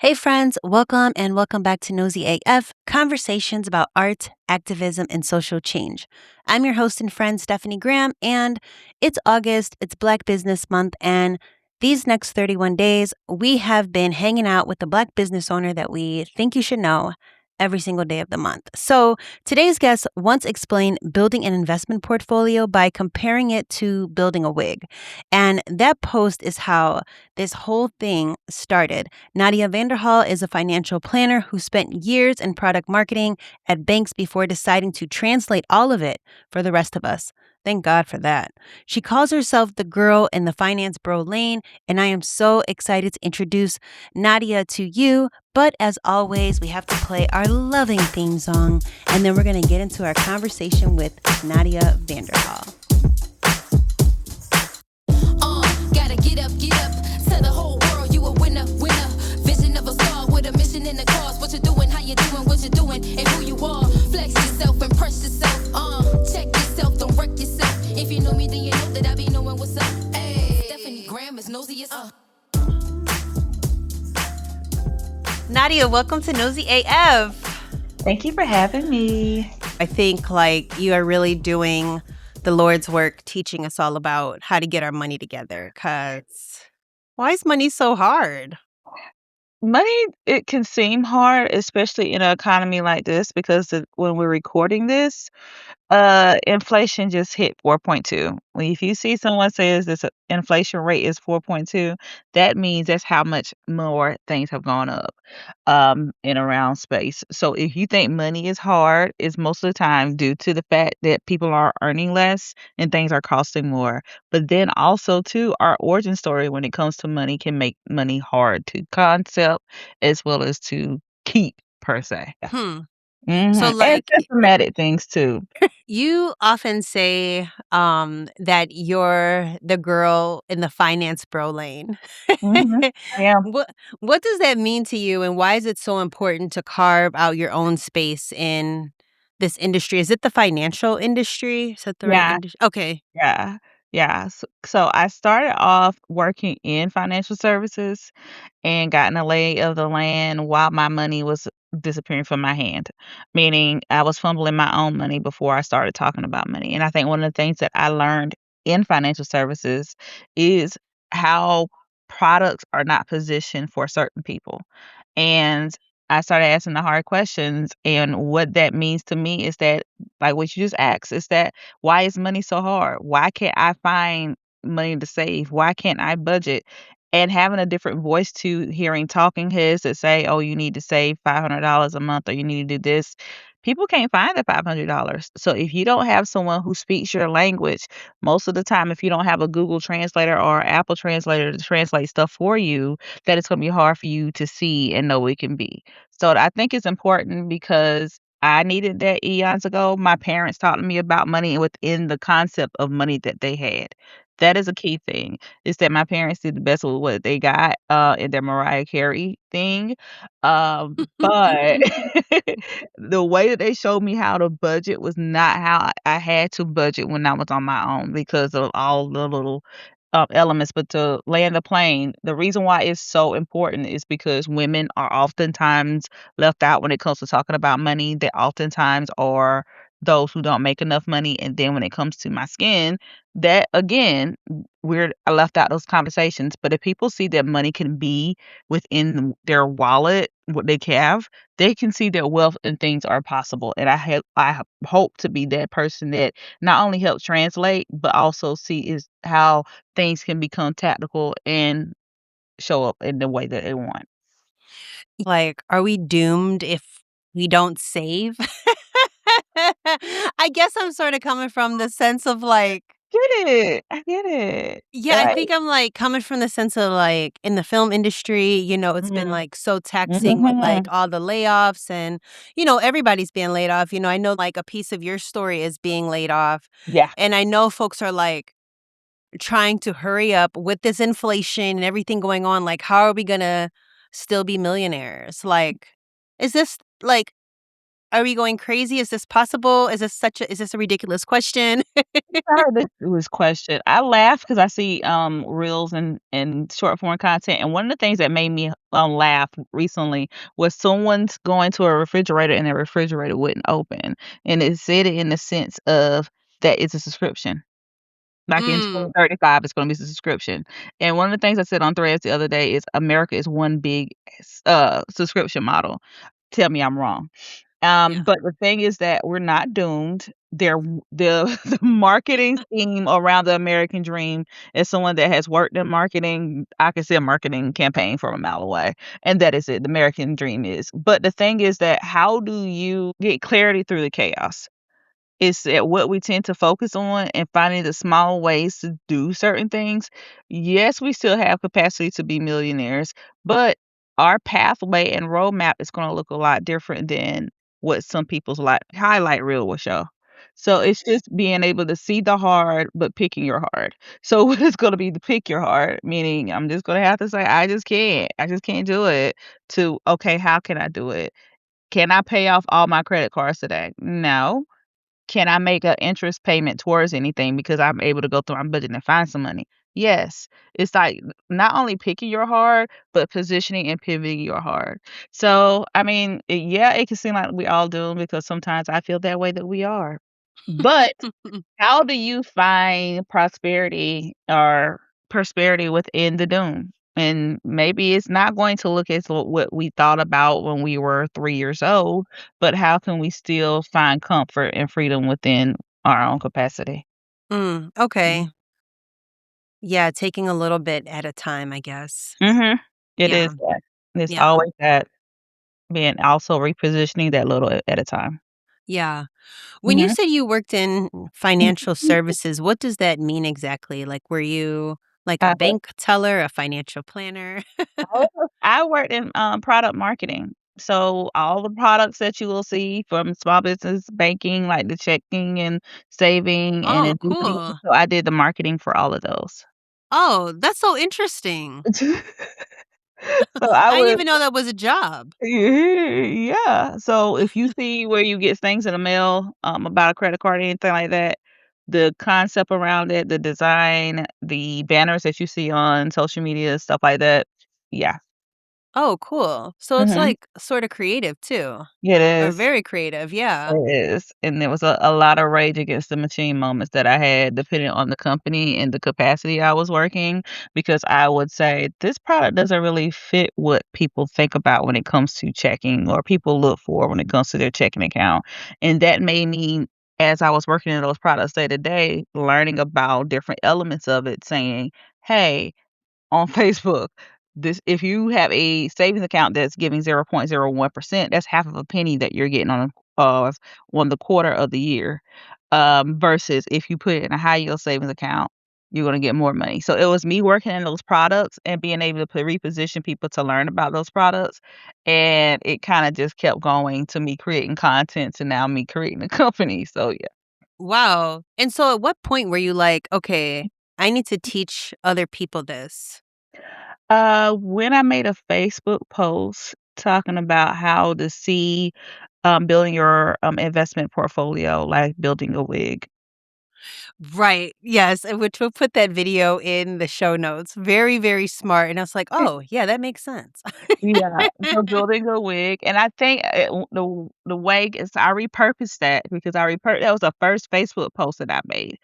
Hey friends, welcome back to noseyAF, conversations about art, activism, and social change. I'm your host and friend, Stephanie Graham, and it's August, it's Black Business Month, and these next 31 days, we have been hanging out with the Black business owner that we think you should know every single day of the month. So today's guest once explained building an investment portfolio by comparing it to building a wig. And that post is how this whole thing started. Nadia Vanderhall is a financial planner who spent years in product marketing at banks before deciding to translate all of it for the rest of us. Thank God for that. She calls herself the girl in the finance bro lane, and I am so excited to introduce Nadia to you. But as always, we have to play our loving theme song, and then we're going to get into our conversation with Nadia Vanderhall. Gotta get up, tell the whole world you a winner. Vision of a star with a mission and a cause. What you doing, how you doing, what you doing, and who you are. Flex yourself, impress yourself. Check yourself, don't wreck yourself. If you know me, then you know that I be knowing what's up. Hey, Stephanie Graham is nosy as Nadia, welcome to Nosy AF. Thank you for having me. I think you are really doing the Lord's work, teaching us all about how to get our money together. Because why is money so hard? Money, it can seem hard, especially in an economy like this, because when we're recording this, inflation just hit 4.2. If you see someone says this inflation rate is 4.2, that means that's how much more things have gone up in around space. So if you think money is hard, it's most of the time due to the fact that people are earning less and things are costing more. But then also too, our origin story when it comes to money can make money hard to concept as well as to keep per se. So And systematic things too. you often say that you're the girl in the finance bro lane. I am. What does that mean to you, and why is it so important to carve out your own space in this industry? Is it the financial industry? Is that the right Yeah, industry? Okay. yeah, yeah. So I started off working in financial services and got in the lay of the land while my money was disappearing from my hand, meaning I was fumbling my own money before I started talking about money. And I think one of the things that I learned in financial services is how products are not positioned for certain people. And I started asking the hard questions. And what that means to me is that, like what you just asked, is that why is money so hard? Why can't I find money to save? Why can't I budget? And having a different voice to hearing talking heads that say, "Oh, you need to save $500 a month or you need to do this." People can't find the $500. So if you don't have someone who speaks your language, most of the time, if you don't have a Google translator or Apple translator to translate stuff for you, that it's going to be hard for you to see and know what it can be. So I think it's important because I needed that eons ago. My parents taught me about money within the concept of money that they had. That is a key thing, is that my parents did the best with what they got, in their Mariah Carey thing, but the way that they showed me how to budget was not how I had to budget when I was on my own because of all the little, elements, but to land the plane, the reason why it's so important is because women are oftentimes left out when it comes to talking about money. They oftentimes are those who don't make enough money, and then when it comes to my skin, that again, I left out those conversations, but if people see that money can be within their wallet, what they have, they can see that wealth and things are possible, and hope to be that person that not only helps translate, but also see is how things can become tactical and show up in the way that they want. Are we doomed if we don't save? I guess I'm sort of coming from the sense of Get it. I get it. yeah, I think I'm coming from the sense of in the film industry, it's been Mhm. so taxing with Mhm. all the layoffs and, everybody's being laid off. I know a piece of your story is being laid off. Yeah. And I know folks are trying to hurry up with this inflation and everything going on. How are we going to still be millionaires? Is this Are we going crazy? Is this possible? Is this a ridiculous question? I heard this was question. I laugh because I see, reels and short form content, and one of the things that made me, laugh recently was someone's going to a refrigerator and the refrigerator wouldn't open, and it said it in the sense of that it's a subscription. Like in Mm, 2035, it's gonna be a subscription, and one of the things I said on Threads the other day is America is one big subscription model. Tell me I'm wrong. yeah. But the thing is that we're not doomed. The the marketing scheme around the American dream, as someone that has worked in marketing, I can see a marketing campaign from a mile away, and that is it, the American dream is. But the thing is that how do you get clarity through the chaos? Is that what we tend to focus on and finding the small ways to do certain things? Yes, we still have capacity to be millionaires, but our pathway and roadmap is gonna look a lot different than what some people's highlight reel will show. So it's just being able to see the hard, but picking your hard. So what is gonna be the pick your hard, meaning I'm just gonna have to say, I just can't. I just can't do it, to, okay, how can I do it? Can I pay off all my credit cards today? No. Can I make an interest payment towards anything because I'm able to go through my budget and find some money? Yes. It's like not only picking your heart, but positioning and pivoting your heart. So, I mean, yeah, it can seem like we all do because sometimes I feel that way that we are. But how do you find prosperity within the doom? And maybe it's not going to look as what we thought about when we were 3 years old, but how can we still find comfort and freedom within our own capacity? Okay. Yeah, taking a little bit at a time, I guess. Mhm. It is Yeah, that. It's yeah, always that, being also repositioning that little at a time. yeah. When you Mhm. said you worked in financial services, what does that mean exactly? Like, were you like a Uh, bank teller, a financial planner? I worked in, product marketing. So all the products that you will see from small business banking, like the checking and saving and Oh, annuities, cool. so I did the marketing for all of those. Oh, that's so interesting. So I I didn't would even know that was a job. yeah. So if you see where you get things in the mail, about a credit card or anything like that, the concept around it, the design, the banners that you see on social media, stuff like that, yeah. Oh, cool. So it's Mhm. like sort of creative too, It or is. very creative. Yeah. It is, and there was a lot of rage against the machine moments that I had depending on the company and the capacity I was working, because I would say, "This product doesn't really fit what people think about when it comes to checking or people look for when it comes to their checking account," and that made me, as I was working in those products day to day, learning about different elements of it, saying, "Hey, on Facebook. This if you have a savings account that's giving 0.01%, that's half of a penny that you're getting on the quarter of the year. Versus if you put it in a high yield savings account, you're gonna get more money. So it was me working in those products and being able to reposition people to learn about those products. And it kind of just kept going to me creating content to now me creating a company. So yeah. Wow. And so at what point were you like, okay, I need to teach other people this? When I made a Facebook post talking about how to see, building your, investment portfolio, like building a wig. Right. Yes. Which we'll put that video in the show notes. Very, very smart. And I was like, oh, yeah, that makes sense. Yeah, so building a wig, and I think, the wig is I repurposed that because that was the first Facebook post that I made,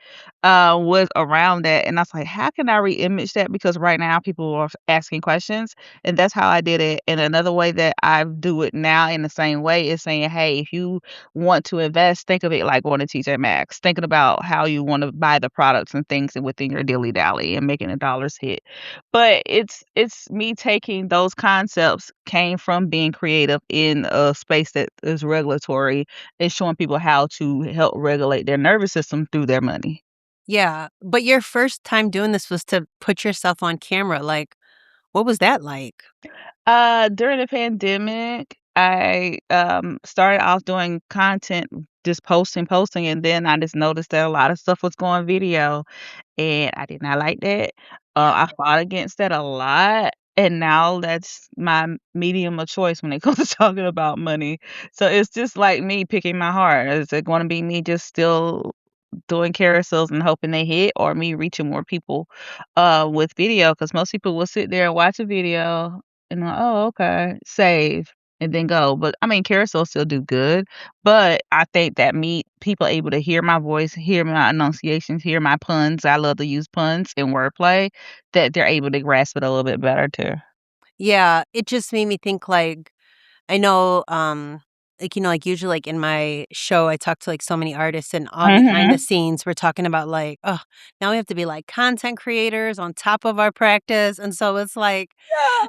was around that, and I was like, "How can I reimage that?" Because right now people are asking questions, and that's how I did it, and another way that I do it now in the same way is saying, "Hey, if you want to invest, think of it like going to TJ Maxx, thinking about how you wanna buy the products and things within your dilly dally and making the dollars hit." But it's me taking those concepts came from being creative in a space that is regulatory and showing people how to help regulate their nervous system through their money. Yeah. But your first time doing this was to put yourself on camera. Like, what was that like? During the pandemic, I, started off doing content, just posting, and then I just noticed that a lot of stuff was going video, and I did not like that. Yeah. I fought against that a lot, and now that's my medium of choice when it comes to talking about money. So it's just like me picking my heart. Is it gonna be me just still doing carousels and hoping they hit, or me reaching more people with video? Because most people will sit there and watch a video and oh, okay, save and then go. But I mean, carousels still do good, but I think that me people able to hear my voice, hear my enunciations, hear my puns. I love to use puns and wordplay. That they're able to grasp it a little bit better too. Yeah, it just made me think, like, I know, like, like, usually, like, in my show, I talk to, like, so many artists, and all behind the Mhm. scenes, we're talking about, like, oh, now we have to be, like, content creators on top of our practice, and so it's like,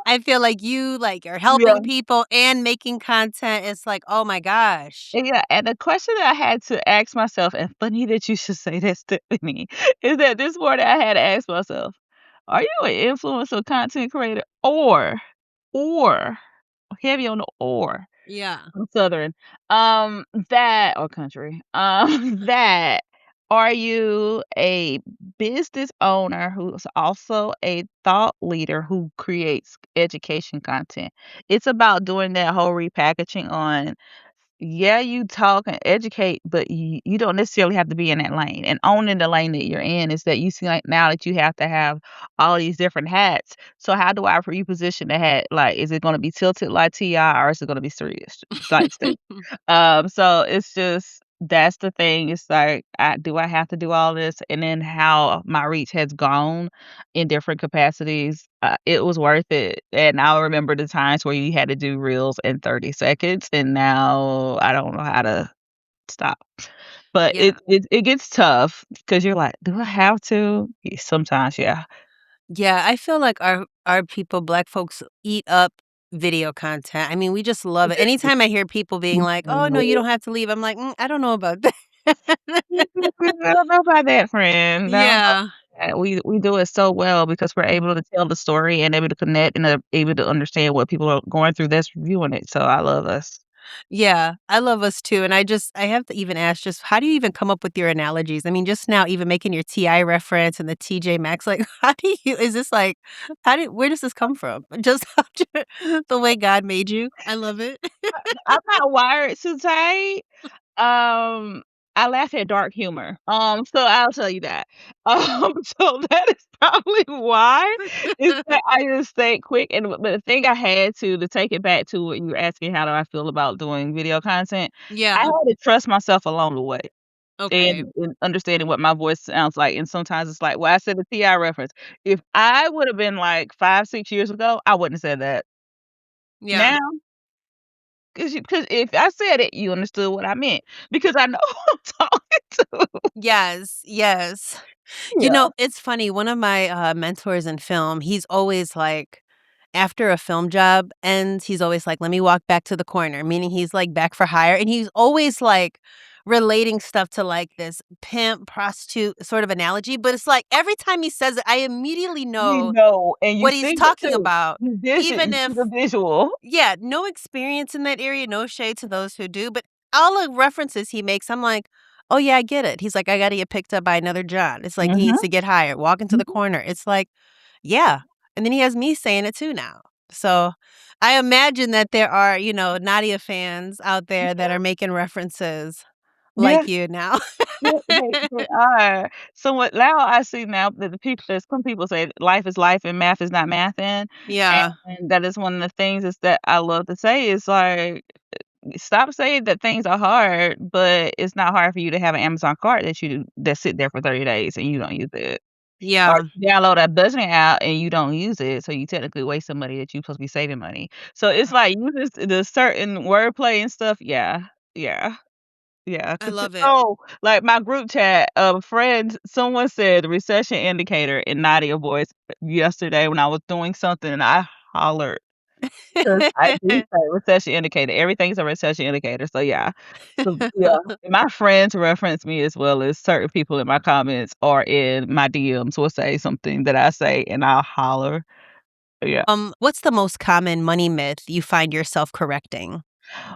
I feel like you, like, are Yeah. helping people and making content. It's like, oh my gosh. Yeah, and the question that I had to ask myself, and funny that you should say that, Stephanie, is that this morning I had to ask myself, are you an influencer content creator or heavy on the or? Yeah. I'm Southern. That or country. That are you a business owner who's also a thought leader who creates education content? It's about doing that whole repackaging on yeah, you talk and educate, but you don't necessarily have to be in that lane. And owning the lane that you're in is that you see like now that you have to have all these different hats. So how do I reposition the hat? Like, is it going to be tilted like Ti, or is it going to be serious? It's like Steve. So it's just that's the thing. It's like, do I have to do all this? And then how my reach has gone in different capacities, it was worth it. And I remember the times where you had to do reels in 30 seconds, and now I don't know how to stop. But Yeah. it gets tough because you're like, "Do I have to?" Sometimes, yeah. Yeah, I feel like our people, Black folks, eat up video content. I mean, we just love it. Anytime I hear people being like, "Oh, no, you don't have to leave," I'm like, I don't know about that." I don't know about that, friend. I don't know Yeah. about that. We do it so well because we're able to tell the story and able to connect and able to understand what people are going through that's viewing it. So I love us. Yeah, I love us too, and I have to even ask, just how do you even come up with your analogies? I mean, just now even making your TI reference and the TJ Maxx, like, how do you is this like where does this come from? Just the way God made you? I love it. I'm not wired too tight. Um, I laugh at dark humor. So I'll tell you that. So that is probably why is that I just think quick and but the thing I had to take it back to what you were asking, how do I feel about doing video content? I Yeah, had to trust myself along the way okay. and understanding what my voice sounds like. And sometimes it's like, well, I said the TI reference. If I would have been like 5, 6 years ago, I wouldn't have said that. Yeah. Now, because if I said it, you understood what I meant because I know who I'm talking to. Yes, yes. Yeah. It's funny, one of my, mentors in film, he's always like after a film job ends, he's always like, "Let me walk back to the corner," meaning he's, like, back for hire, and he's always, like, relating stuff to, like, this pimp, prostitute sort of analogy, but it's like every time he says it, I immediately You know know, and you what he's see it talking too. about, You vision, even you see if the visual. yeah, no experience in that area, no shade to those who do, but all the references he makes, I'm like, "Oh, yeah, I get it." He's like, "I gotta get picked up by another John." It's like he Mhm, needs to get hired, walk into the mhm. corner. It's like, yeah, and then he has me saying it too now. So, I imagine that there are, Nadia fans out there that are making references Yeah, like you now. yeah, they are. So what now I see now that the people there's some people say life is life and math is not mathing, Yeah, and that is one of the things is that I love to say is like, stop saying that things are hard, but it's not hard for you to have an Amazon cart that sit there for 30 days and you don't use it. Or yeah, you download a budgeting app and you don't use it, so you technically waste some money that you supposed to be saving money. So it's like you just the certain wordplay and stuff, yeah, yeah, yeah. I Cause love it. oh, like my group chat of friends, someone said recession indicator in Nadia voice yesterday when I was doing something and I hollered. 'Cause I do say recession indicator. Everything's a recession indicator, so yeah. So, yeah, my friends reference me as well as certain people in my comments or in my DMs will say something that I say, and I'll holler. Yeah. What's the most common money myth you find yourself correcting?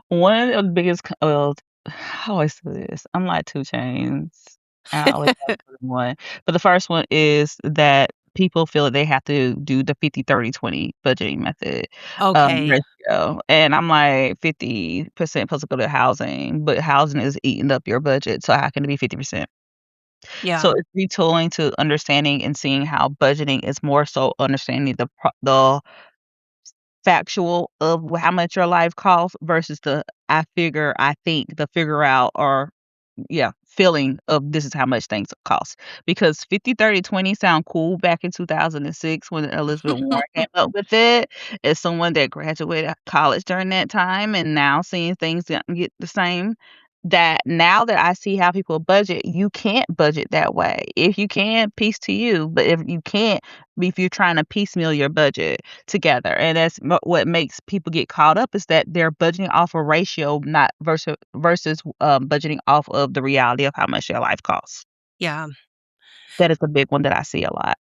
One of the biggest well, I always say this, I'm like 2 chains. I always have more than one. But the first one is that people feel that they have to do the 50/30/20 budgeting method, Okay. ratio, and I'm like, 50% supposed to go to housing, but housing is eating up your budget, so how can it be 50%? So Yeah. it's retooling to understanding and seeing how budgeting is more so understanding the factual of how much your life costs versus the I figure, I think, the figure out or yeah, feeling of this is how much things cost. Because 50/30/20 sound cool back in 2006 when Elizabeth Warren came up with it, as someone that graduated college during that time and now seeing things get the same, that now that I see how people budget, you can't budget that way. If you can, peace to you, but if you can't, if you're trying to piecemeal your budget together, and that's what makes people get caught up is that they're budgeting off a ratio, not versus budgeting off of the reality of how much their life costs. Yeah. That is a big one that I see a lot.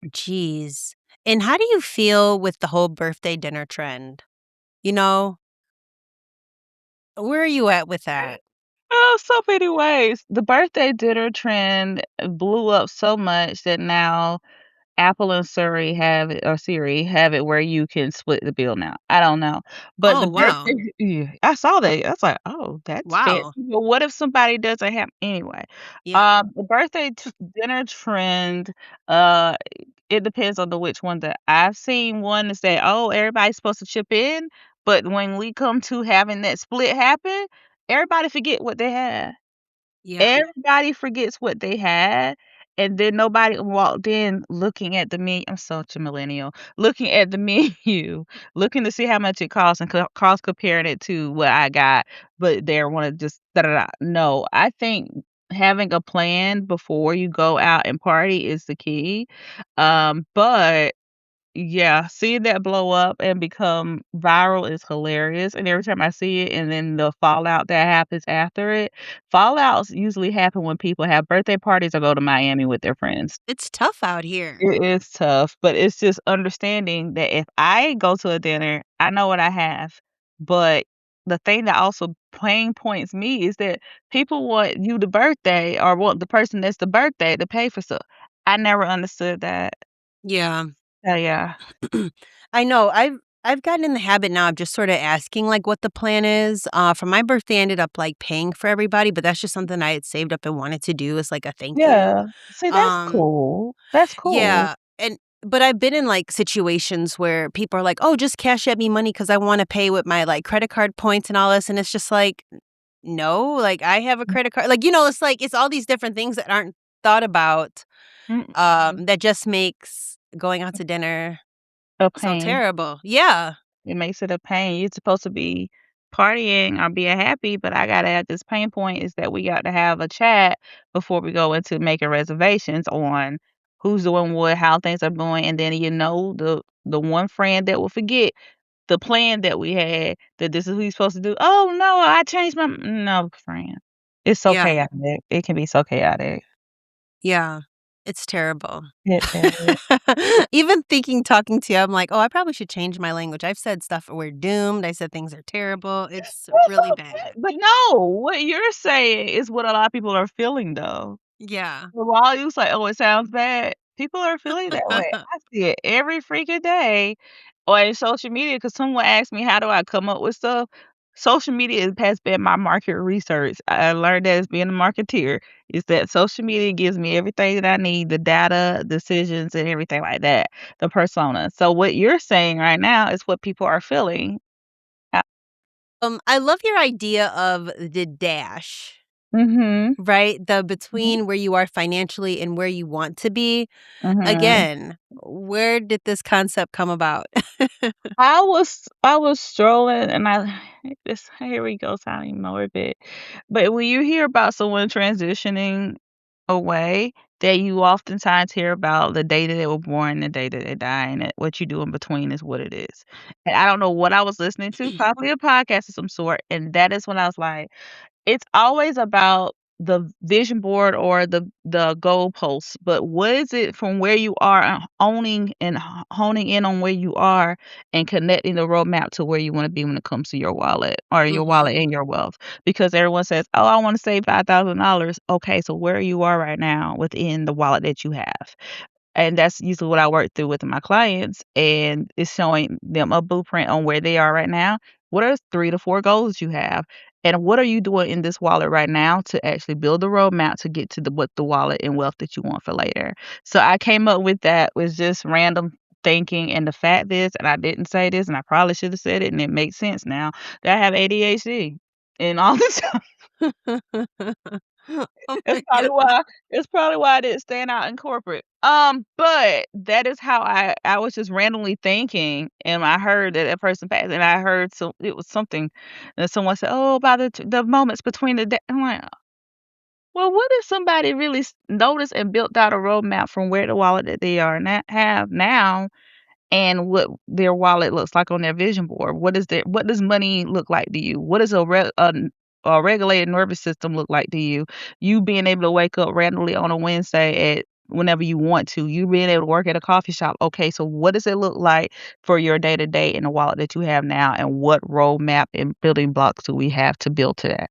Jeez. And how do you feel with the whole birthday dinner trend? You know, where are you at with that? Oh, so many ways. The birthday dinner trend blew up so much that now Apple and Siri have it where you can split the bill now. I don't know. But the Oh, wow. birthday yeah, I saw that. I was like, "Oh, that's fancy." Wow. But what if somebody doesn't have anyway? Yeah. The birthday dinner trend, uh, it depends on the which one that I've seen one to say, "Oh, everybody's supposed to chip in," but when we come to having that split happen, everybody forget what they had. Yeah. Everybody forgets what they had, and then nobody walked in looking at the menu. I'm such a millennial. Looking at the menu, looking to see how much it costs and cost comparing it to what I got, but they wanna just da da da. No, I think having a plan before you go out and party is the key, but yeah, seeing that blow up and become viral is hilarious, and every time I see it and then the fallout that happens after it, fallouts usually happen when people have birthday parties or go to Miami with their friends. It's tough out here. It is tough, but it's just understanding that if I go to a dinner, I know what I have, but the thing that also pain points me is that people want you the birthday or want the person that's the birthday to pay for stuff. I never understood that. Yeah. Yeah. I know. I've gotten in the habit now of just sort of asking like what the plan is. For my birthday, I ended up like paying for everybody, but that's just something I had saved up and wanted to do as like a thank you. Yeah. See, that's Um, cool. That's cool. yeah, and but I've been in like situations where people are like, "Oh, just cash at me money because I want to pay with my like credit card points and all this," and it's just like, no, like I have a credit card, like it's like it's all these different things that aren't thought about. Mm-mm. That just makes going out to dinner A so pain. terrible. Yeah. It makes it a pain. You're supposed to be partying or being happy, but I gotta add this pain point is that we got to have a chat before we go into making reservations on who's doing what, how things are going, and then the one friend that will forget the plan that we had that this is who you're supposed to do. Oh no, I changed my no friend. It's so Yeah. chaotic. It can be so chaotic. Yeah. It's terrible. It is. Even talking to you, I'm like, "Oh, I probably should change my language." I've said stuff, "We're doomed." I said things are terrible. It's That's really okay, bad. but no, what you're saying is what a lot of people are feeling, though. Yeah. So while you say, "Oh, it sounds bad," people are feeling that way. I see it every freaking day on social media. Because someone asked me, "How do I come up with stuff?" Social media has been my market research. I learned that as being a marketeer, is that social media gives me everything that I need, the data, decisions, and everything like that, the persona. So what you're saying right now is what people are feeling. Uh I love your idea of the dash, mhm. right? The Mhm. between where you are financially and where you want to be. Mhm. Again, where did this concept come about? I was strolling and I this here we go sounding morbid. But when you hear about someone transitioning away, that you oftentimes hear about the day that they were born, the day that they die, and that what you do in between is what it is. And I don't know what I was listening to, probably a podcast of some sort, and that is when I was like, it's always about the vision board or the goalposts, but what is it from where you are and owning and honing in on where you are and connecting the roadmap to where you wanna be when it comes to your wallet or your wallet Mhm. and your wealth? Because everyone says, "Oh, I wanna save $5,000." Okay, so where you are right now within the wallet that you have. And that's usually what I work through with my clients, and it's showing them a blueprint on where they are right now. What are 3 to 4 goals you have? And what are you doing in this wallet right now to actually build a roadmap to get to the wallet and wealth that you want for later? So I came up with that with just random thinking, and the fact is, and I didn't say this, and I probably should have said it, and it makes sense now, that I have ADHD. And all the time Oh it's my probably god. why it's probably why I didn't stand out in corporate. But that is how I was just randomly thinking, and I heard that person passed, and I heard it was something that someone said, "Oh, about the moments between the day." I'm like, well, what if somebody really noticed and built out a roadmap from where the wallet that they are have now and what their wallet looks like on their vision board. What does money look like to you? What does a regulated nervous system look like to you? You being able to wake up randomly on a Wednesday at whenever you want to. You being able to work at a coffee shop. Okay, so what does it look like for your day to day in the wallet that you have now, and what roadmap and building blocks do we have to build to that?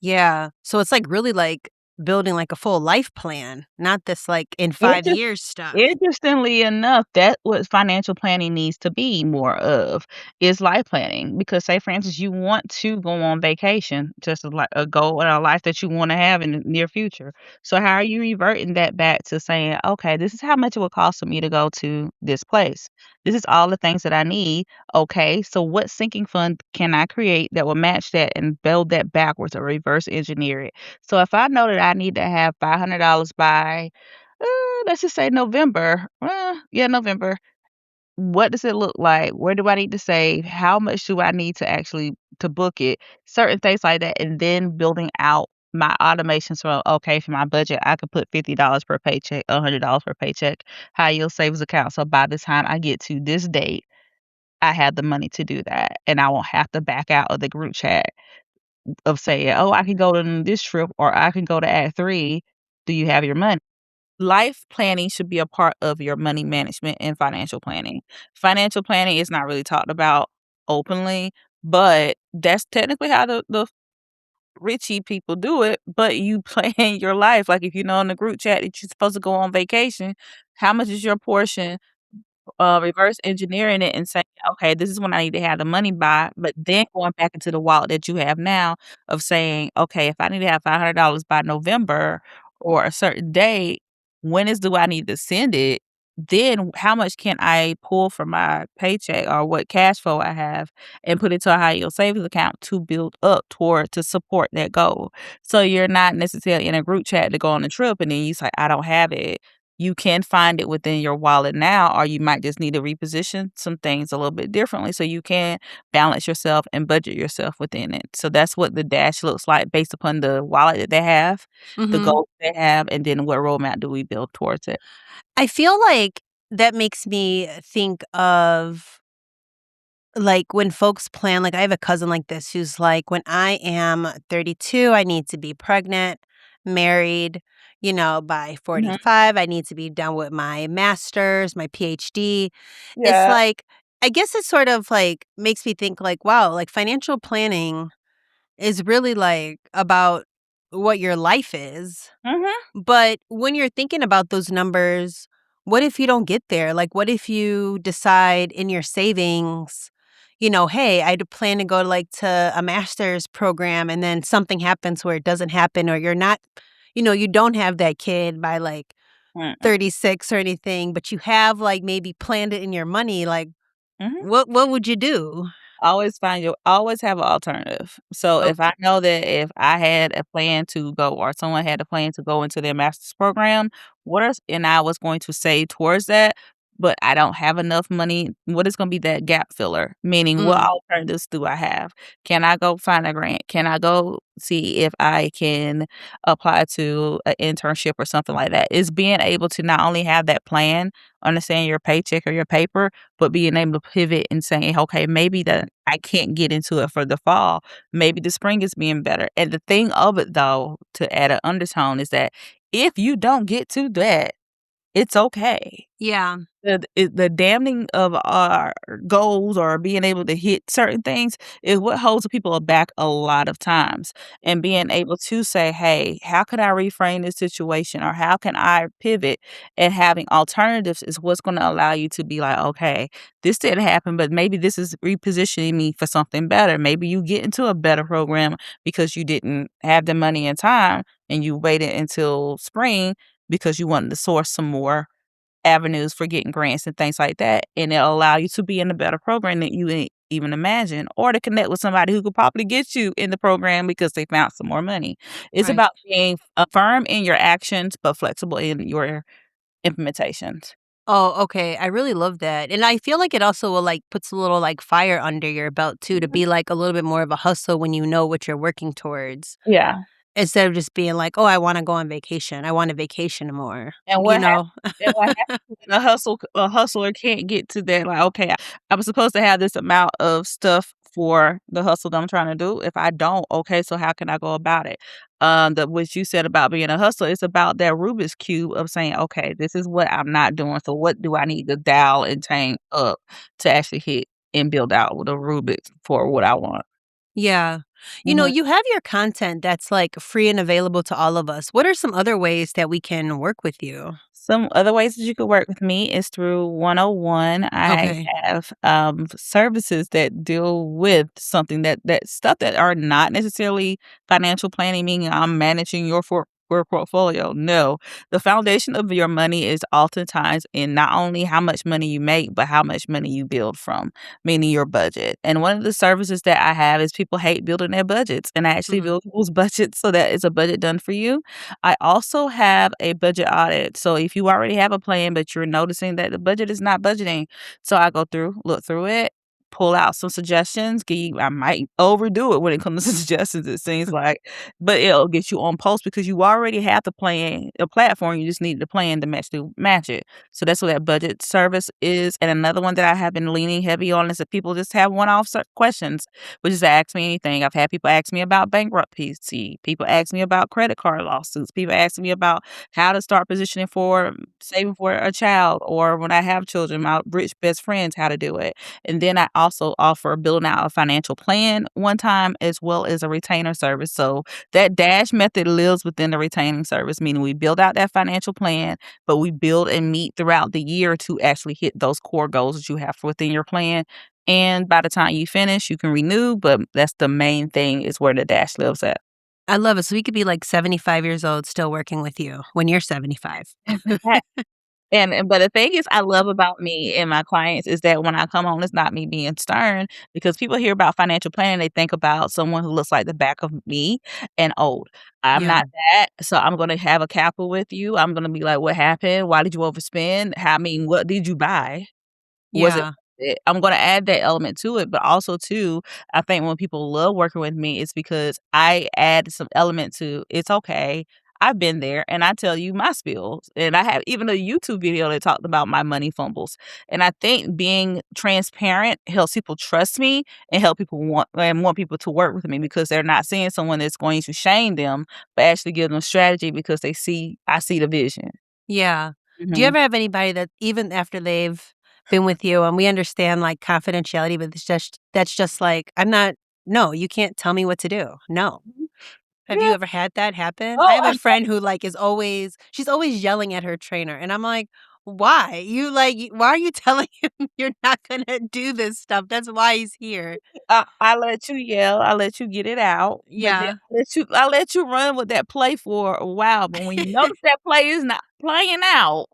Yeah. So it's like really like building like a full life plan, not this like in It 5 just years stuff. Interestingly enough, that's what financial planning needs to be more of, is life planning. Because say, for instance, you want to go on vacation, just like a goal in a life that you wanna have in the near future. So how are you reverting that back to saying, "Okay, this is how much it would cost for me to go to this place. This is all the things that I need. Okay, so what sinking fund can I create that will match that and build that backwards or reverse engineer it?" So if I know that I need to have $500 by let's just say November. Yeah, November. What does it look like? Where do I need to save? How much do I need to actually to book it? Certain things like that, and then building out my automations from okay, for my budget, I could put $50 per paycheck, $100 per paycheck, high yield savings account. So by the time I get to this date, I have the money to do that, and I won't have to back out of the group chat of saying, "Oh, I can go to this trip or I can go to Act 3. Do you have your money?" Life planning should be a part of your money management and financial planning. Financial planning is not really talked about openly, but that's technically how the richy people do it. But you plan your life. Like if you know in the group chat that you're supposed to go on vacation, how much is your portion? Reverse engineering it and saying, "Okay, this is when I need to have the money by," but then going back into the wallet that you have now of saying, "Okay, if I need to have $500 by November or a certain date, do I need to send it? Then how much can I pull from my paycheck or what cash flow I have and put it to a high yield savings account to build up toward to support that goal?" So you're not necessarily in a group chat to go on a trip and then you say, "I don't have it." You can find it within your wallet now, or you might just need to reposition some things a little bit differently so you can balance yourself and budget yourself within it. So that's what the dash looks like based upon the wallet that they have, the Mhm. goals they have, and then what roadmap do we build towards it. I feel like that makes me think of like when folks plan, like I have a cousin like this who's like, when I am 32, I need to be pregnant, married, by Mhm. 45, I need to be done with my master's, my PhD. It's Yeah. like, I guess it sort of like makes me think like, wow, like financial planning is really like about what your life is. Mhm. But when you're thinking about those numbers, what if you don't get there? Like, what if you decide in your savings, hey, I plan to go like to a master's program and then something happens where it doesn't happen or you're not, you don't have that kid by like Mm-mm. 36 or anything, but you have like maybe planned it in your money. Like, Mhm. what would you do? Always have an alternative. So Oh, if I know that if I had a plan to go or someone had a plan to go into their master's program, and I was going to save towards that, but I don't have enough money, what is gonna be that gap filler? Meaning what mm, alternatives do I have? Can I go find a grant? Can I go see if I can apply to an internship or something like that? Is being able to not only have that plan, understand your paycheck or your paper, but being able to pivot and saying, okay, maybe that I can't get into it for the fall. Maybe the spring is being better. And the thing of it though, to add an undertone is that if you don't get to that, It's okay. Yeah. The damning of our goals or being able to hit certain things is what holds people back a lot of times. And being able to say, "Hey, how can I reframe this situation?" or "How can I pivot?" and having alternatives is what's gonna allow you to be like, "Okay, this didn't happen, but maybe this is repositioning me for something better." Maybe you get into a better program because you didn't have the money and time, and you waited until spring because you wanted to source some more avenues for getting grants and things like that, and it'll allow you to be in a better program than you even imagine, or to connect with somebody who could probably get you in the program because they found some more money. It's Right. about being firm in your actions, but flexible in your implementations. Oh, okay. I really love that. And I feel like it also will like puts a little like fire under your belt too to Mhm. be like a little bit more of a hustle when you know what you're working towards. Yeah. Instead of just being like, "Oh, I wanna go on vacation. I wanna vacation more." And You what know? happens when a hustler can't get to that, like, "Okay, I was supposed to have this amount of stuff for the hustle that I'm trying to do. If I don't, okay, so how can I go about it?" The what you said about being a hustler, it's about that Rubik's Cube of saying, "Okay, this is what I'm not doing, so what do I need to dial and change up to actually hit and build out with a Rubik's for what I want?" Yeah. You know, Mhm. you have your content that's, like, free and available to all of us. What are some other ways that we can work with you? Some other ways that you could work with me is through 101. I Okay. have, services that deal with something that stuff that are not necessarily financial planning, meaning I'm managing your portfolio. No, the foundation of your money is oftentimes in not only how much money you make, but how much money you build from, meaning your budget. And one of the services that I have is people hate building their budgets, and I actually Mhm. build people's budgets so that it's a budget done for you. I also have a budget audit. So if you already have a plan, but you're noticing that the budget is not budgeting, so I go through, look through it, pull out some suggestions. I might overdo it when it comes to suggestions, it seems like, but it'll get you on post because you already have the plan, a platform. You just need the plan to match it. So that's what that budget service is. And another one that I have been leaning heavy on is that people just have one-off questions, which is to ask me anything. I've had people ask me about bankruptcy. People ask me about credit card lawsuits. People ask me about how to start positioning for saving for a child, or when I have children, my rich best friends, how to do it. And then I also offer building out a financial plan one time as well as a retainer service. So that dash method lives within the retaining service, meaning we build out that financial plan, but we build and meet throughout the year to actually hit those core goals that you have within your plan. And by the time you finish, you can renew, but that's the main thing is where the dash lives at. I love it. So we could be, like, 75 years old still working with you when you're 75. That and but the thing is I love about me and my clients is that when I come on, it's not me being stern because people hear about financial planning, they think about someone who looks like the back of me and old. I'm Yeah. not that, so I'm gonna have a capital with you. I'm gonna be like, "What happened? Why did you overspend? How I mean, what did you buy?" Was it Yeah. I'm gonna add that element to it, but also too, I think when people love working with me, it's because I add some element to, "It's okay. I've been there, and I tell you my spills." And I have even a YouTube video that talked about my money fumbles. And I think being transparent helps people trust me and help people want people to work with me because they're not seeing someone that's going to shame them, but actually give them strategy because I see the vision. Yeah. Do you Mhm. ever have anybody that even after they've been with you and we understand, like, confidentiality, but it's just that's just like, "I'm not no, you can't tell me what to do. No." Mhm. Have you Yeah. ever had that happen? I Oh, have a friend who, like, is always she's always yelling at her trainer, and I'm like, "Why? Why are you telling him you're not gonna do this stuff? That's why he's here." I let you yell, I let you get it out, but then Yeah. I let you run with that play for a while, but when you notice that play is not playing out,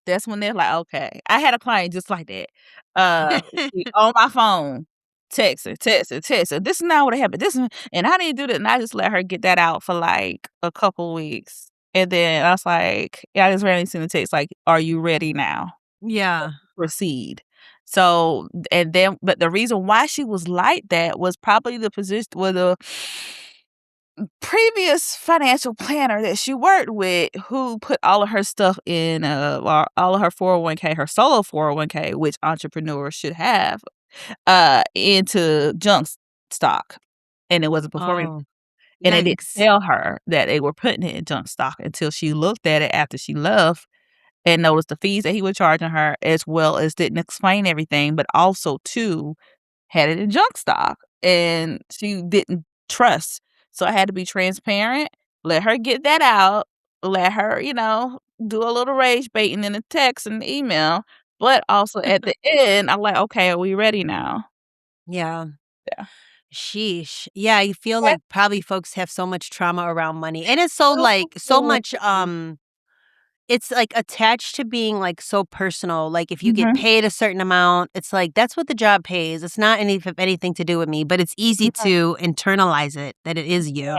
that's when they're like, "Okay." I had a client just like that. She on my phone, text her, "This is not what happened, this is" and I didn't do that, and I just let her get that out for, like, a couple weeks, and then I was like I just randomly sent a text like, "Are you ready now?" Yeah. Proceed. So, and then but the reason why she was like that was probably the position with the previous financial planner that she worked with who put all of her stuff in, all of her 401k, her solo 401k, which entrepreneurs should have, into stock, and it wasn't performing, Oh, and they didn't yikes. tell her that they were putting it in junk stock until she looked at it after she left. and noticed the fees that he was charging her, as well as didn't explain everything, but also too had it in junk stock, and she didn't trust. So I had to be transparent, let her get that out, let her, do a little rage baiting in the text and the email, but also at the end, I'm like, "Okay, are we ready now?" Yeah. Yeah. Sheesh. Yeah, I feel That's like probably folks have so much trauma around money. And it's so so like so much it's like attached to being like so personal. Like if you get Mhm. paid a certain amount, it's like that's what the job pays. It's not anything to do with me, but it's easy Right. to internalize it that it is you.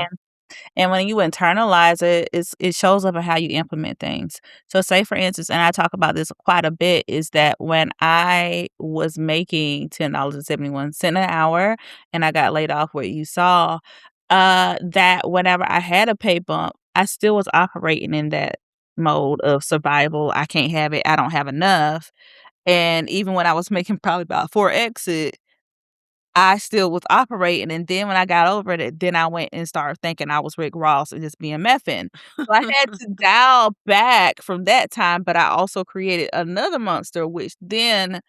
And when you internalize it, it shows up in how you implement things. So say for instance, and I talk about this quite a bit, is that when I was making $10.71 an hour and I got laid off where you saw, that whenever I had a pay bump, I still was operating in that mode of survival. I can't have it. I don't have enough. And even when I was making probably about 4x it, I still was operating, and then when I got over it, then I went and started thinking I was Rick Ross and just being messing. So I had to dial back from that time, but I also created another monster, which then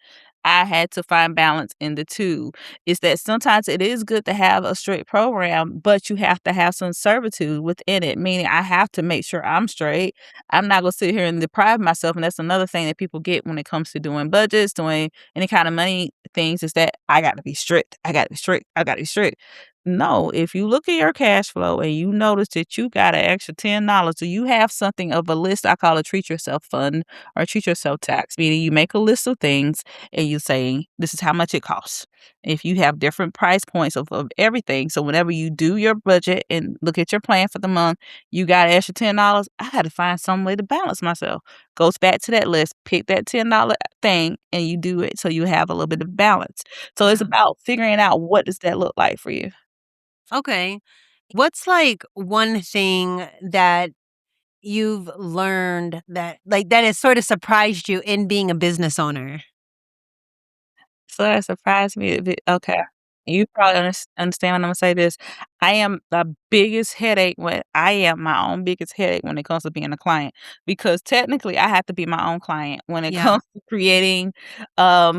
I had to find balance in the 2. Is that sometimes it is good to have a strict program, but you have to have some servitude within it, meaning I have to make sure I'm straight. I'm not gonna sit here and deprive myself, and that's another thing that people get when it comes to doing budgets, doing any kind of money things, is that I gotta be strict. I gotta be strict. I gotta be strict. No, if you look at your cash flow and you notice that you got an extra $10, do you have something of a list? I call it treat yourself fund or treat yourself tax, meaning you make a list of things and you say, this is how much it costs. If you have different price points of everything, so whenever you do your budget and look at your plan for the month, you got an extra $10, I got to find some way to balance myself. Goes back to that list, pick that $10 thing and you do it so you have a little bit of balance. So it's Yeah. about figuring out what does that look like for you. Okay. What's like one thing that you've learned that has sort of surprised you in being a business owner? So that surprised me a bit. Okay. You probably understand when I'm gonna say this. I am my own biggest headache when it comes to being a client, because technically I have to be my own client when it Yeah. comes to creating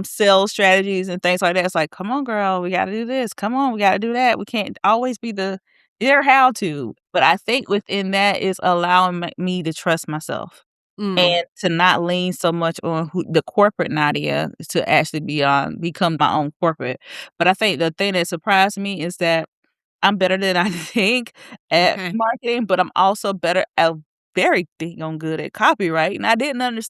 sales strategies and things like that. It's like, come on, girl, we gotta do this. Come on, we gotta do that. We can't always be their how to. But I think within that is allowing me to trust myself. Mm, And to not lean so much on the corporate Nadia to actually become my own corporate. But I think the thing that surprised me is that I'm better than I think at okay. marketing, but I'm also better at very on good at copyright, and I didn't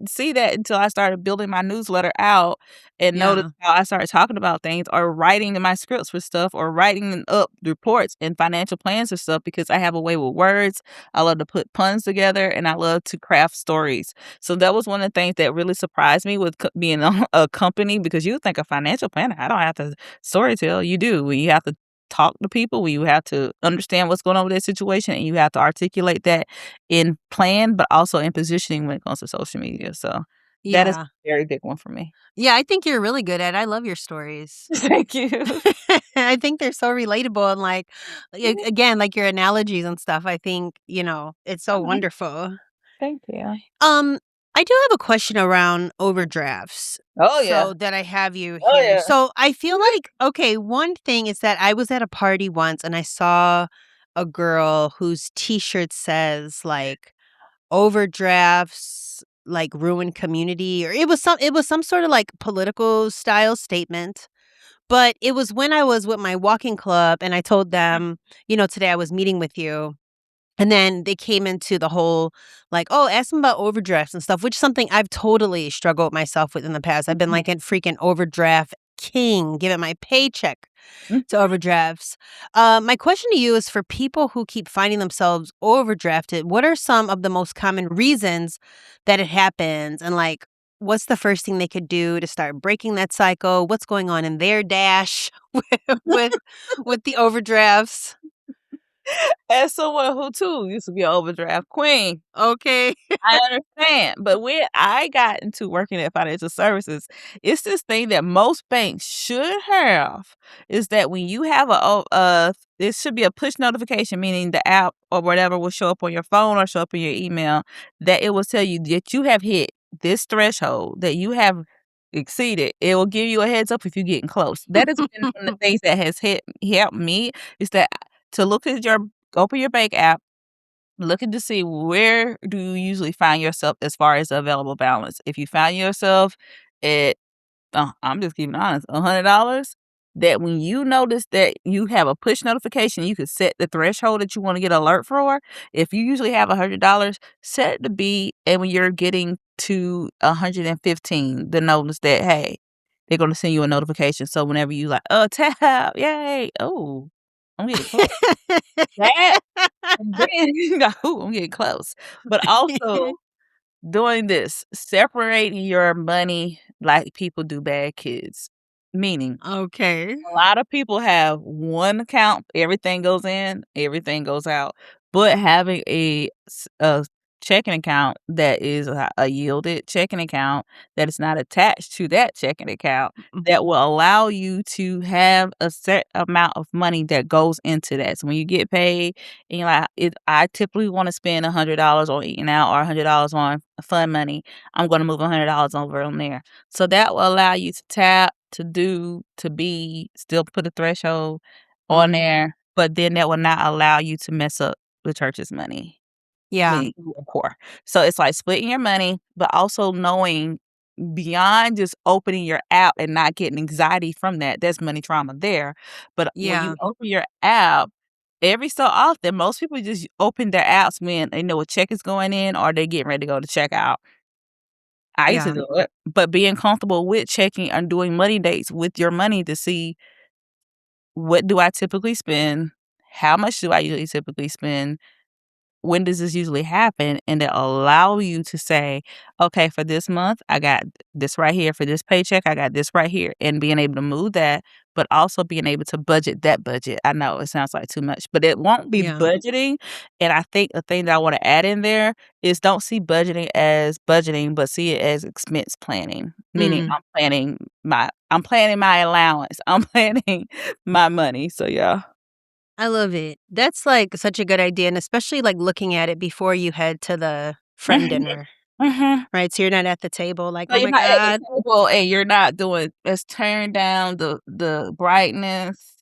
see that until I started building my newsletter out and noticed Yeah. how I started talking about things or writing in my scripts for stuff or writing up reports and financial plans and stuff because I have a way with words. I love to put puns together, and I love to craft stories. So that was one of the things that really surprised me with being a company, because you think a financial planner, I don't have to storytell. You do. You have to talk to people, when you have to understand what's going on with that situation, and you have to articulate that in plan, but also in positioning when it comes to social media. So that is Yeah. a very big one for me. Yeah, I think you're really good at it. I love your stories. Thank you. I think they're so relatable and like again, like your analogies and stuff. I think, it's so Mhm. wonderful. Thank you. Um, I do have a question around overdrafts. Oh, yeah. So that I have you Oh, here. yeah. So I feel like, okay, one thing is that I was at a party once and I saw a girl whose t-shirt says like overdrafts like ruin community, or it was some sort of like political style statement. But it was when I was with my walking club and I told them, today I was meeting with you. And then they came into the whole like, "Oh, ask them about overdrafts and stuff," which is something I've totally struggled myself with in the past. I've been Mhm. like a freaking overdraft king, giving my paycheck Mhm. to overdrafts. My question to you is for people who keep finding themselves overdrafted, what are some of the most common reasons that it happens? And like, what's the first thing they could do to start breaking that cycle? What's going on in their dash with with the overdrafts? As someone who too used to be an overdraft queen, Okay. I understand, but when I got into working at financial services, it's this thing that most banks should have, is that when you have it should be a push notification, meaning the app or whatever will show up on your phone or show up in your email, that it will tell you that you have hit this threshold, that you have exceeded. It will give you a heads up if you're getting close. That has been one of the things that has helped me, is that to look at open your bank app, looking to see where do you usually find yourself as far as the available balance. If you find yourself at, I'm just keeping honest, $100, that when you notice that you have a push notification, you could set the threshold that you want to get alert for. If you usually have $100, set it to be, and when you're getting to 115, the notice that, hey, they're going to send you a notification. So whenever you like, oh, tap, yay, oh, I'm getting close. That and then you go, "Ooh, I'm getting close." But also doing this, separating your money like people do bad kids. Meaning, Okay. a lot of people have one account, everything goes in, everything goes out. But having a checking account that is a yielded checking account that is not attached to that checking account, that will allow you to have a set amount of money that goes into that. So when you get paid and you're like, I typically want to spend $100 on eating out or $100 on fun money, I'm going to move $100 over on there. So that will allow you to tap, to do, to be, still put a threshold on Mhm. there, but then that will not allow you to mess up the church's money, Yeah. meaning you are poor. So it's like splitting your money, but also knowing beyond just opening your app and not getting anxiety from that. There's money trauma there. But when you Yeah. open your app, every so often, most people just open their apps when they know a check is going in or they're getting ready to go to checkout. I used to Yeah. do it, but being comfortable with checking and doing money dates with your money to see, what do I typically spend? How much do I usually typically spend? When does this usually happen? And it allow you to say, okay, for this month, I got this right here. For this paycheck, I got this right here. And being able to move that, but also being able to budget that budget. I know it sounds like too much, but it won't be Yeah. budgeting. And I think the thing that I want to add in there is, don't see budgeting as budgeting, but see it as expense planning. Meaning Mm. I'm planning my allowance. I'm planning my money. So yeah. I love it. That's, like, such a good idea, and especially, like, looking at it before you head to the friend Mhm, dinner, mhm. right? So you're not at the table like, So "Oh you're my not at the god." table and you're not doing, let's turn down the brightness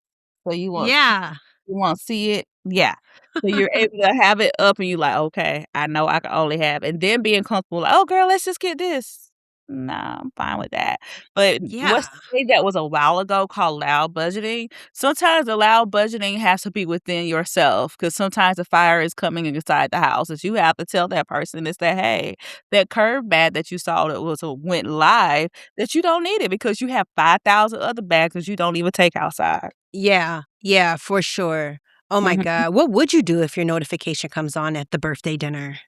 so Yeah. you won't see it. Yeah. So you're able to have it up and you like, "Okay, I know I can only have," and then being comfortable, like, "Oh, girl, let's just get this." Nah, I'm fine with that. But Yeah. what's the thing that was a while ago called loud budgeting? Sometimes the loud budgeting has to be within yourself, because sometimes the fire is coming inside the house that you have to tell that person is that, "Hey, that curve bag that you saw that went live, that you don't need it because you have 5,000 other bags that you don't even take outside." Yeah. Yeah, for sure. Oh my Mhm. god. What would you do if your notification comes on at the birthday dinner?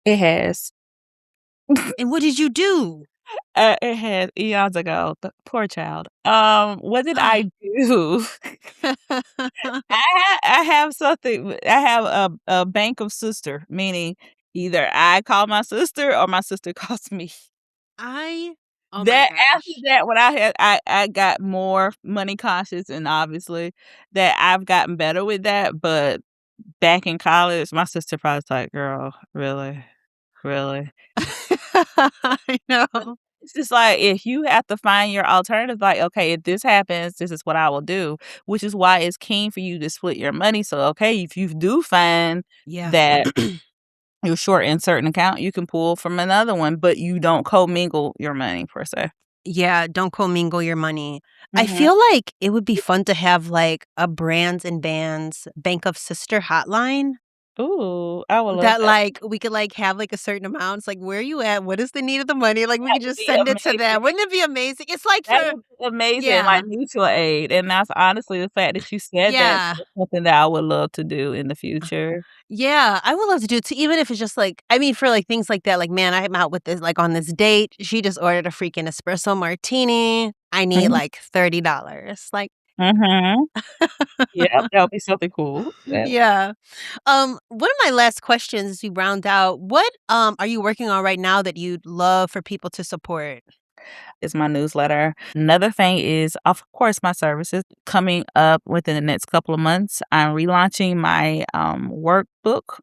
It has. And what did you do? It has eons ago. The poor child. What did I Ah. do? I have something. I have a bank of sister, meaning either I call my sister or my sister calls me. I Oh my That after gosh. that, when I got more money conscious, and obviously that I've gotten better with that, but back in college, my sister probably was like, "Girl, really? Really?" I But know. it's just like, if you have to find your alternative, like, "Okay, if this happens, this is what I will do," which is why it's keen for you to split your money. So, okay, if you do find Yeah. that you're short in certain account, you can pull from another one, but you don't commingle your money per se. Yeah, don't commingle your money. I Mhm. feel like it would be fun to have, like, a brands and bands Bank of Sister hotline Ooh, I would love that, that. like, we could, like, have, like, a certain amount. It's like, "Where are you at? What is the need of the money?" Like, we That could would just be send it to them. amazing. Wouldn't it be amazing? It's like That for would be amazing, Yeah. like mutual aid, and that's honestly the fact that you said that, Yeah. that's something that I would love to do in the future. Yeah, I would love to do it too, even if it's just, like I mean, for, like, things like that, like, "Man, I'm out with this like, on this date, she just ordered a freaking espresso martini. I need, Mhm. like, $30." Like Mhm. Yep, that would be something cool. That Yeah. One of my last questions as we round out, what are you working on right now that you'd love for people to support? is my newsletter. Another thing is, of course, my services. Coming up within the next couple of months, I'm relaunching my, workbook,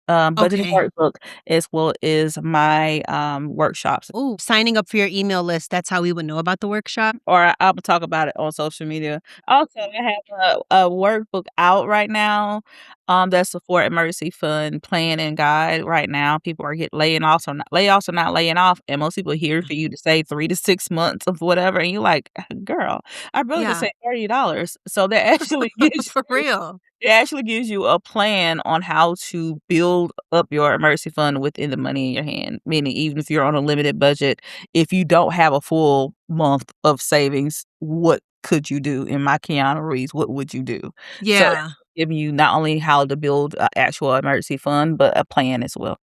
budgeting Okay. workbook, as well as my, workshops. Ooh, signing up for your email list, that's how we would know about the workshop? Or Imma talk about it on social media. Also, I have a workbook out right now, that's for emergency fund plan and guide. Right now, people are get laying off or not layoffs are not laying off, and most people here for you to save 3 to 6 months of whatever, and you're like, "Girl, I'd rather just Yeah, save $30." So that actually gives for you real. it actually gives you a plan on how to build up your emergency fund within the money in your hand, meaning even if you're on a limited budget, if you don't have a full month of savings, what could you do? In my Keanu Reeves, what would you do? So it's Yeah. giving you not only how to build a actual emergency fund, but a plan as well.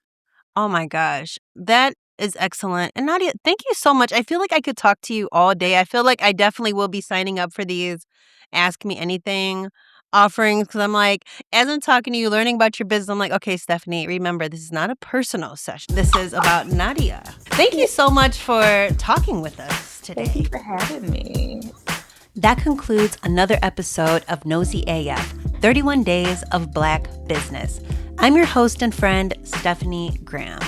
Oh my gosh. That is excellent. And Nadia, thank you so much. I feel like I could talk to you all day. I feel like I definitely will be signing up for these Ask Me Anything offerings because I'm like, as I'm talking to you, learning about your business, I'm like, okay, Stephanie, remember, this is not a personal session. This is about Nadia. Thank you so much for talking with us Thank you today. for having me. That concludes another episode of Nosy AF 31 Days of Black Business. I'm your host and friend, Stephanie Graham.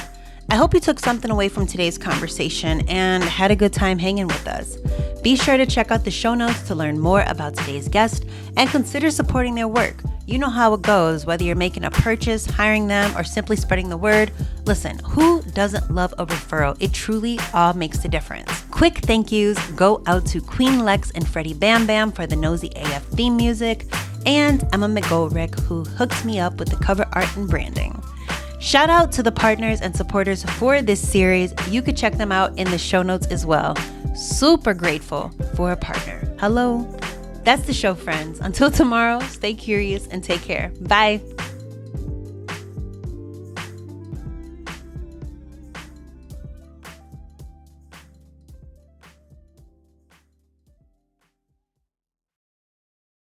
I hope you took something away from today's conversation and had a good time hanging with us. Be sure to check out the show notes to learn more about today's guest and consider supporting their work. You know how it goes, whether you're making a purchase, hiring them, or simply spreading the word. Listen, who doesn't love a referral? It truly all makes a difference. Quick thank yous go out to Queen Lex and Freddie Bam Bam for the Nosy AF theme music, and Emma McGolrick, who hooked me up with the cover art and branding. Shout out to the partners and supporters for this series. You could check them out in the show notes as well. Super grateful for a partner. Hello. That's the show, friends. Until tomorrow, stay curious and take care. Bye.